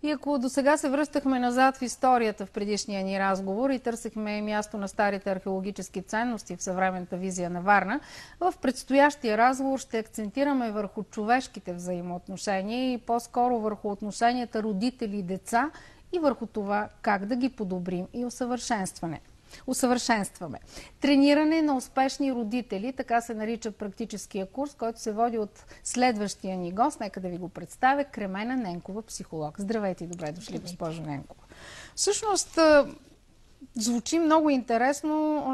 И ако до сега се връщахме назад в историята в предишния ни разговор и търсихме място на старите археологически ценности в съвременната визия на Варна, в предстоящия разговор ще акцентираме върху човешките взаимоотношения и по-скоро върху отношенията родители и деца и върху това как да ги подобрим и усъвършенстваме. Трениране на успешни родители, така се нарича практическия курс, който се води от следващия ни гост. Нека да ви го представя. Кремена Ненкова, психолог. Здравейте и добре дошли, госпожо Ненкова. Всъщност, звучи много интересно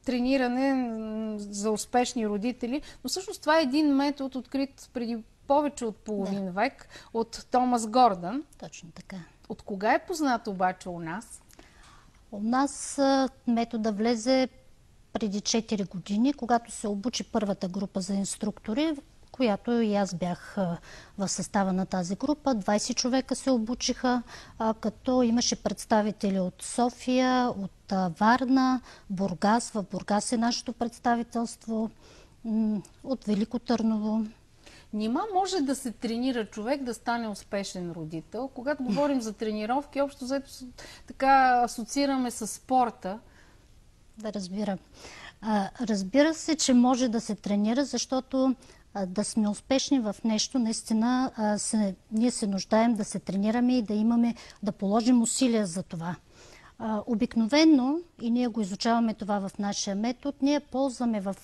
трениране за успешни родители, но всъщност това е един метод, открит преди повече от половин век от Томас Гордън. Точно така. От кога е познат обаче у нас? У нас метода влезе преди 4 години, когато се обучи първата група за инструктори, която и аз бях в състава на тази група. 20 човека се обучиха, като имаше представители от София, от Варна, Бургас. В Бургас е нашето представителство, от Велико Търново. Нима може да се тренира човек да стане успешен родител? Когато говорим за тренировки, общо взето така асоциираме с спорта. Да, разбирам. Разбира се, че може да се тренира, защото да сме успешни в нещо, наистина ние се нуждаем да се тренираме и да положим усилия за това. Обикновено, и ние го изучаваме това в нашия метод, ние ползваме в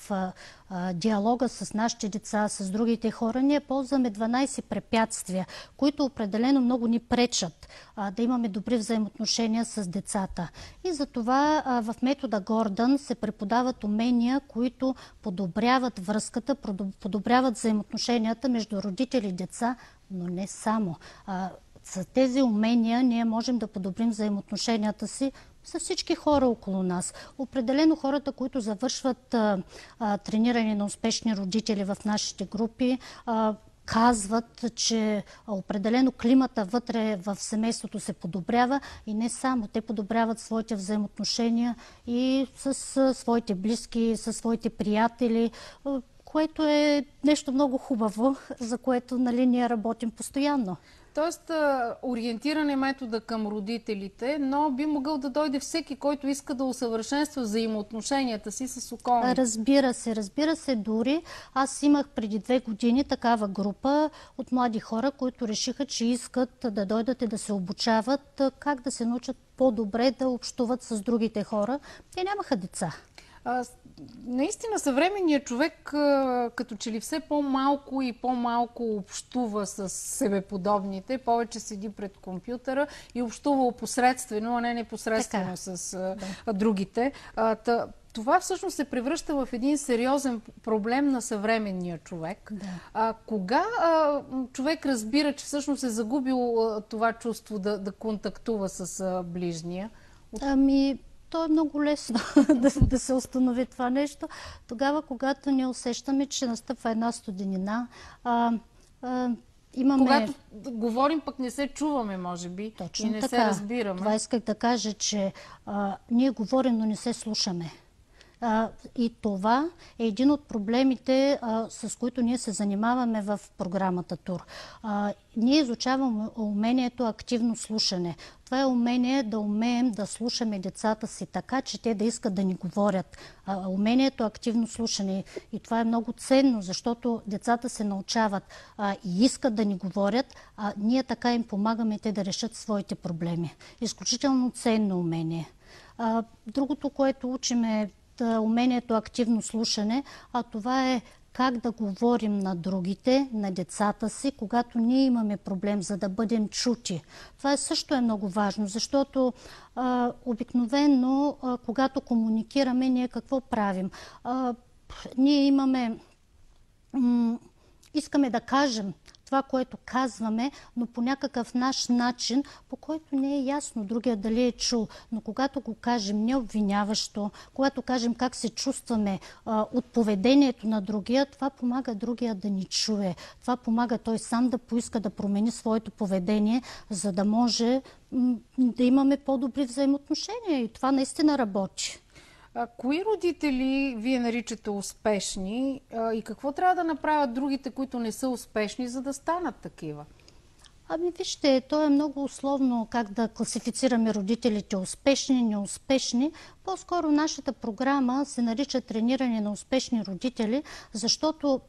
диалога с нашите деца, с другите хора, ние ползваме 12 препятствия, които определено много ни пречат да имаме добри взаимоотношения с децата. И затова в метода Гордън се преподават умения, които подобряват връзката, подобряват взаимоотношенията между родители и деца, но не само. С тези умения ние можем да подобрим взаимоотношенията си с всички хора около нас. Определено хората, които завършват трениране на успешни родители в нашите групи, казват, че определено климата вътре в семейството се подобрява и не само. Те подобряват своите взаимоотношения и с своите близки, с своите приятели, което е нещо много хубаво, за което ние работим постоянно. Тоест, ориентиране метода към родителите, но би могъл да дойде всеки, който иска да усъвършенства взаимоотношенията си с околните. Разбира се, дори аз имах преди 2 години такава група от млади хора, които решиха, че искат да дойдат и да се обучават как да се научат по-добре да общуват с другите хора. Те нямаха деца. Наистина съвременният човек като че ли все по-малко и по-малко общува с себеподобните, повече седи пред компютъра и общува опосредствено, а не непосредствено с другите. Това всъщност се превръща в един сериозен проблем на съвременния човек. Да. Кога човек разбира, че всъщност е загубил това чувство да контактува с ближния? То е много лесно да се установи това нещо. Тогава, когато ние усещаме, че настъпва една студенина, имаме... Когато говорим, пък не се чуваме, може би, точно и не така. се разбираме. Това исках да кажа, че ние говорим, но не се слушаме. И това е един от проблемите, с които ние се занимаваме в програмата ТУР. Ние изучаваме умението активно слушане. Това е умение да умеем да слушаме децата си така, че те да искат да ни говорят. Умението активно слушане. И това е много ценно, защото децата се научават и искат да ни говорят, а ние така им помагаме те да решат своите проблеми. Изключително ценно умение. Другото, което учим е умението активно слушане, а това е как да говорим на другите, на децата си, когато ние имаме проблем, за да бъдем чути. Това също е много важно, защото обикновено, когато комуникираме, ние какво правим? Ние искаме да кажем това, което казваме, но по някакъв наш начин, по който не е ясно другия дали е чул. Но когато го кажем необвиняващо, когато кажем как се чувстваме от поведението на другия, това помага другия да ни чуе. Това помага той сам да поиска да промени своето поведение, за да може да имаме по-добри взаимоотношения. И това наистина работи. Кои родители вие наричате успешни и какво трябва да направят другите, които не са успешни, за да станат такива? Ами вижте, то е много условно как да класифицираме родителите успешни, неуспешни. По-скоро нашата програма се нарича трениране на успешни родители, защото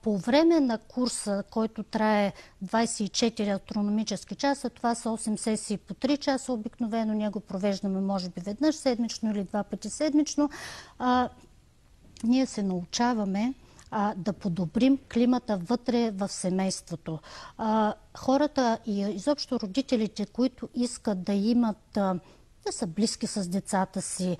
по време на курса, който трае 24 астрономически часа, това са 8 сесии по 3 часа, обикновено ние го провеждаме може би веднъж седмично или 2 пъти седмично, ние се научаваме да подобрим климата вътре в семейството. Хората и изобщо родителите, които искат да имат, да са близки с децата си,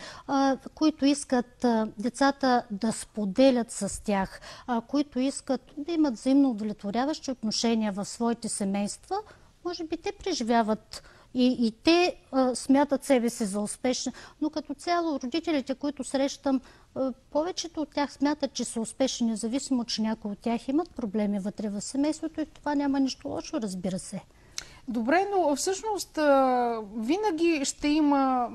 които искат децата да споделят с тях, които искат да имат взаимно удовлетворяващи отношения в своите семейства, може би те преживяват и те смятат себе си за успешни, но като цяло родителите, които срещам, повечето от тях смятат, че са успешни, независимо, че някои от тях имат проблеми вътре в семейството и това няма нищо лошо, разбира се. Добре, но всъщност винаги ще има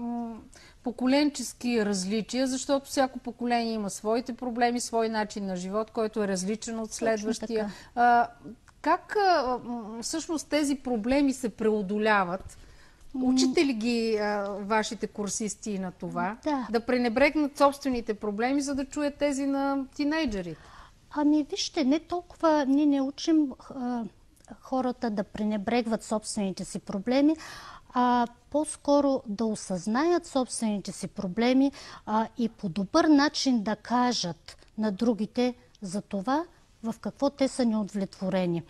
поколенчески различия, защото всяко поколение има своите проблеми, свой начин на живот, който е различен от следващия. Как всъщност тези проблеми се преодоляват? Учите ли ги вашите курсисти на това? Да пренебрегнат собствените проблеми, за да чуят тези на тинейджерите? Ами вижте, не толкова ние не учим хората да пренебрегват собствените си проблеми, а по-скоро да осъзнаят собствените си проблеми и по добър начин да кажат на другите за това, в какво те са неудовлетворени.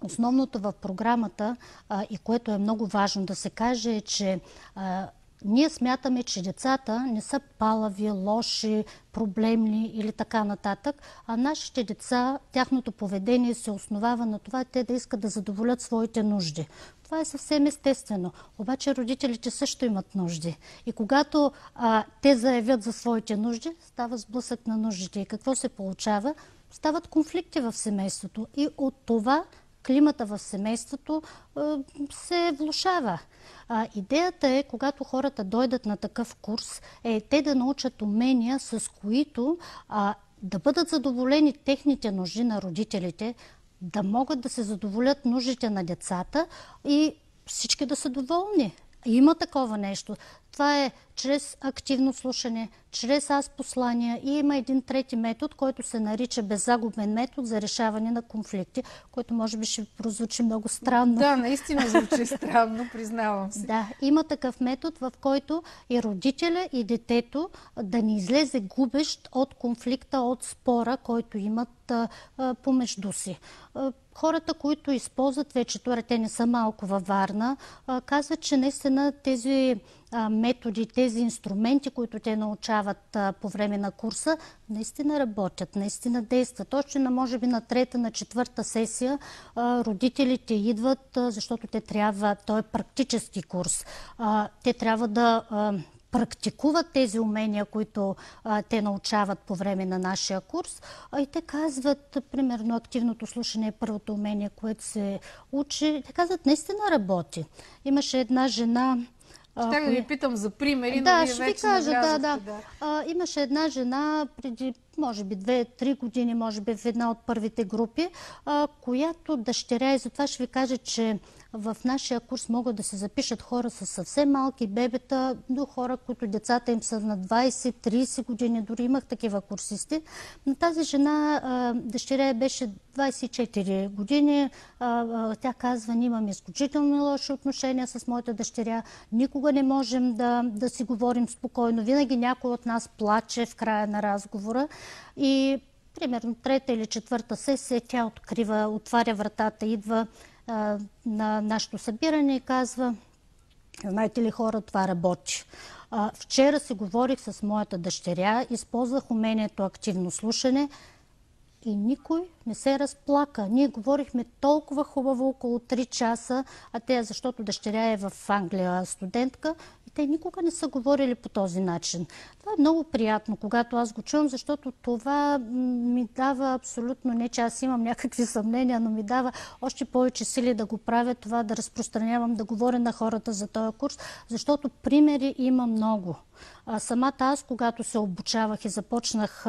Основното в програмата, и което е много важно да се каже, е, че ние смятаме, че децата не са палави, лоши, проблемни или така нататък, а нашите деца, тяхното поведение се основава на това, те да искат да задоволят своите нужди. Това е съвсем естествено. Обаче родителите също имат нужди. И когато те заявят за своите нужди, става сблъсък на нуждите. И какво се получава? Стават конфликти в семейството. И от това климата в семейството се влошава. Идеята е, когато хората дойдат на такъв курс, те да научат умения, с които да бъдат задоволени техните нужди на родителите, да могат да се задоволят нуждите на децата и всички да са доволни. Има такова нещо. Това е чрез активно слушане, чрез аз послания и има един трети метод, който се нарича беззагубен метод за решаване на конфликти, който може би ще прозвучи много странно. Да, наистина звучи странно, признавам се. Да, има такъв метод, в който и родителя, и детето да не излезе губещ от конфликта, от спора, който имат помежду си. Хората, които използват вече, те не са малко във Варна, казват, че наистина тези методи, тези инструменти, които те научават по време на курса, наистина работят, наистина действат. Още може би на трета, на четвърта сесия родителите идват, защото те трябва, той е практически курс, те трябва да практикуват тези умения, които те научават по време на нашия курс. И те казват, примерно, активното слушане е първото умение, което се учи. Те казват, наистина работи. Имаше една жена... Ще да ви питам за примери, но вие вече навлязохте. Имаше една жена преди, може би 2-3 години, може би в една от първите групи, която дъщеря, и затова ще ви кажа, че в нашия курс могат да се запишат хора с съвсем малки бебета, до хора, които децата им са на 20-30 години, дори имах такива курсисти. Но тази жена, дъщеря беше 24 години, тя казва, ние имаме изключително лоши отношения с моята дъщеря, никога не можем да си говорим спокойно, винаги някой от нас плаче в края на разговора и примерно трета или четвърта сесия тя отваря вратата, идва на нашето събиране и казва, знаете ли хора, това работи. Вчера си говорих с моята дъщеря, използвах умението активно слушане и никой не се разплака. Ние говорихме толкова хубаво около 3 часа, защото дъщеря е в Англия студентка, и те никога не са говорили по този начин. Това е много приятно, когато аз го чувам, защото това ми дава абсолютно, не че аз имам някакви съмнения, но ми дава още повече сили да го правя, това да разпространявам, да говоря на хората за този курс, защото примери има много. Самата аз, когато се обучавах и започнах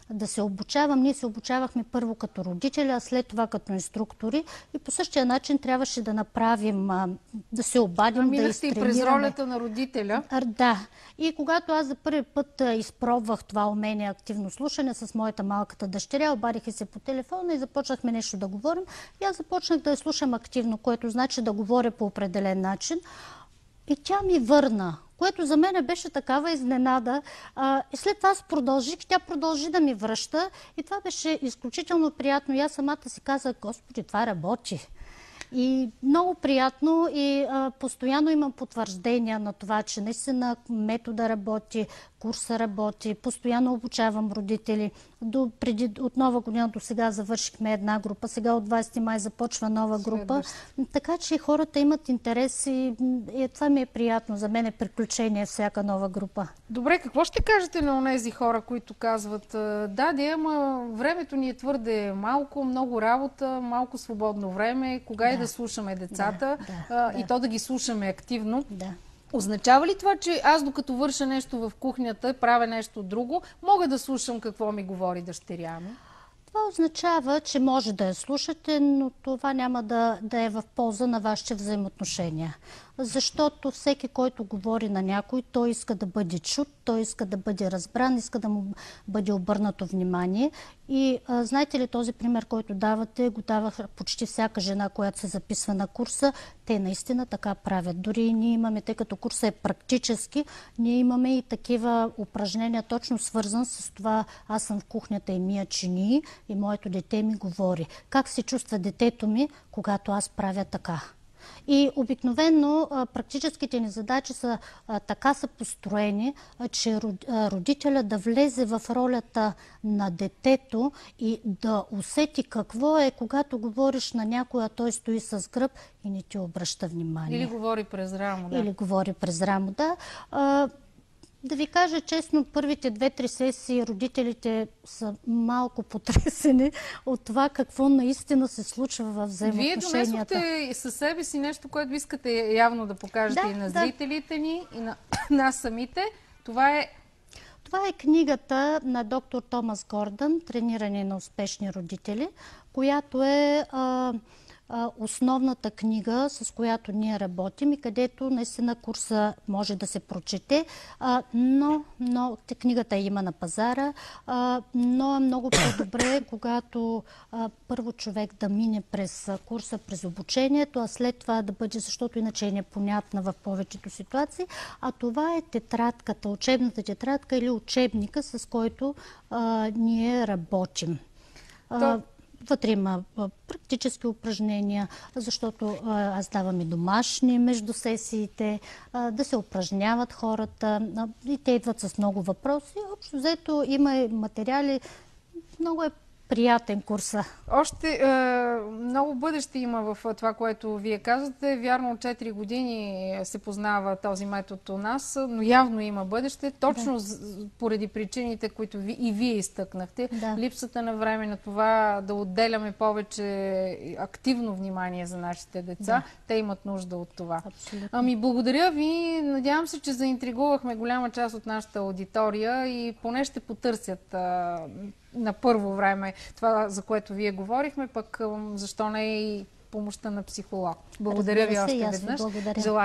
да се обучавам, ние се обучавахме първо като родители, а след това като инструктори. И по същия начин трябваше да направим, да се обадим, да изтренираме. И през ролята на родителя. Да. И когато аз за първи път изпробвах това умение активно слушане с моята малката дъщеря, обадиха се по телефона и започнахме нещо да говорим. И аз започнах да я слушам активно, което значи да говоря по определен начин. И тя ми върна, което за мен беше такава изненада. И след това аз продължих, тя продължи да ми връща и това беше изключително приятно. И аз самата си казах, Господи, това работи. И много приятно и постоянно имам потвърждения на това, че наистина метода работи, курса работи, постоянно обучавам родители. От нова година до сега завършихме една група, сега от 20 май започва нова група. Така че хората имат интерес и това ми е приятно. За мен е приключение всяка нова група. Добре, какво ще кажете на онези хора, които казват, да, ама времето ни е твърде малко, много работа, малко свободно време, кога и да слушаме децата и то да ги слушаме активно? Да. Означава ли това, че аз докато върша нещо в кухнята, правя нещо друго, мога да слушам какво ми говори дъщеря ми? Това означава, че може да я слушате, но това няма да е в полза на вашите взаимоотношения. Защото всеки, който говори на някой, той иска да бъде чут, той иска да бъде разбран, иска да му бъде обърнато внимание. И знаете ли, този пример, който давате, го давах почти всяка жена, която се записва на курса. Те наистина така правят. Дори ние имаме, тъй като курса е практически, ние имаме и такива упражнения, точно свързан с това. Аз съм в кухнята и мия чинии и моето дете ми говори. Как се чувства детето ми, когато аз правя така? И обикновено практическите ни задачи са така са построени, че родителя да влезе в ролята на детето и да усети какво е, когато говориш на някой, а той стои с гръб и не ти обръща внимание. Или говори през рамо, да. Или говори през рамо, да. Да ви кажа честно, първите 2-3 сесии родителите са малко потресени от това какво наистина се случва в взаимоотношенията. Вие донесохте със себе си нещо, което искате явно да покажете и на зрителите ни, и на нас самите. Това е книгата на доктор Томас Гордън "Трениране на успешни родители", която е основната книга, с която ние работим и където наистина курса може да се прочете, но книгата има на пазара, но е много по-добре, когато първо човек да мине през курса, през обучението, а след това да бъде, защото иначе е непонятна в повечето ситуации, а това е тетрадката, учебната тетрадка или учебника, с който ние работим. Вътре има практически упражнения, защото аз давам и домашни между сесиите, да се упражняват хората и те идват с много въпроси. Общо взето има и материали, много е приятен курса. Още много бъдеще има в това, което вие казвате. Вярно, от 4 години се познава този метод у нас, но явно има бъдеще. Точно поради причините, които и вие изтъкнахте. Липсата на време, на това да отделяме повече активно внимание за нашите деца. Те имат нужда от това. Абсолютно. Благодаря ви. Надявам се, че заинтригувахме голяма част от нашата аудитория и поне ще потърсят на първо време това, за което вие говорихме, пък защо не и помощта на психолог. Благодаря ви още веднъж. Желая